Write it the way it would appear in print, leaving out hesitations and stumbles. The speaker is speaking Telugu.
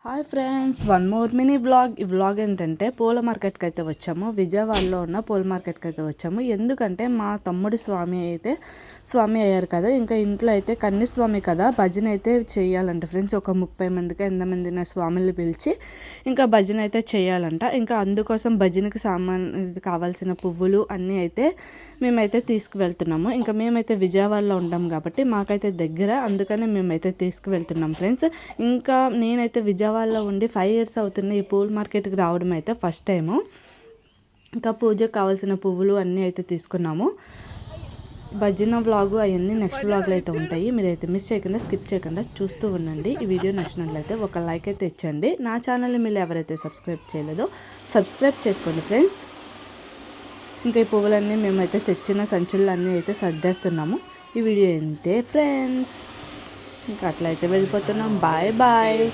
Hi friends, one more mini vlog. ఈ వ్లాగ్ ఏంటంటే పూల మార్కెట్కి అయితే వచ్చాము. విజయవాడలో ఉన్న పూల మార్కెట్కి అయితే వచ్చాము. ఎందుకంటే మా తమ్ముడి స్వామి అయ్యారు కదా, ఇంకా ఇంట్లో అయితే కన్నిస్వామి కదా, భజన అయితే చేయాలంట ఫ్రెండ్స్. ఒక 30 మందికి 8 మందిని స్వామిని పిలిచి ఇంకా భజన అయితే చేయాలంట. ఇంకా అందుకోసం భజనకి కావాల్సిన పువ్వులు అన్నీ అయితే మేమైతే తీసుకువెళ్తున్నాము. ఇంకా మేమైతే విజయవాడలో ఉంటాం కాబట్టి మాకైతే దగ్గర, అందుకనే మేమైతే తీసుకువెళ్తున్నాం ఫ్రెండ్స్. ఇంకా నేనైతే విజయవాడలో ఉండి 5 years అవుతుంది ఈ పూల మార్కెట్కి రావడం అయితే ఫస్ట్ టైము. ఇంకా పూజకు కావాల్సిన పువ్వులు అన్నీ అయితే తీసుకున్నాము. భజన వ్లాగు అవన్నీ నెక్స్ట్ వ్లాగ్లో అయితే ఉంటాయి. మీరైతే మిస్ చేయకుండా, స్కిప్ చేయకుండా చూస్తూ ఉండండి. ఈ వీడియో నచ్చినట్లయితే ఒక లైక్ అయితే ఇచ్చండి. నా ఛానల్ని మీరు ఎవరైతే సబ్స్క్రైబ్ చేయలేదో సబ్స్క్రైబ్ చేసుకోండి ఫ్రెండ్స్. ఇంకా ఈ పువ్వులన్నీ మేమైతే తెచ్చిన సంచులు అన్నీ అయితే సర్దేస్తున్నాము. ఈ వీడియో ఇంతే ఫ్రెండ్స్. ఇంకా అట్లయితే వెళ్ళిపోతున్నాం. Bye bye.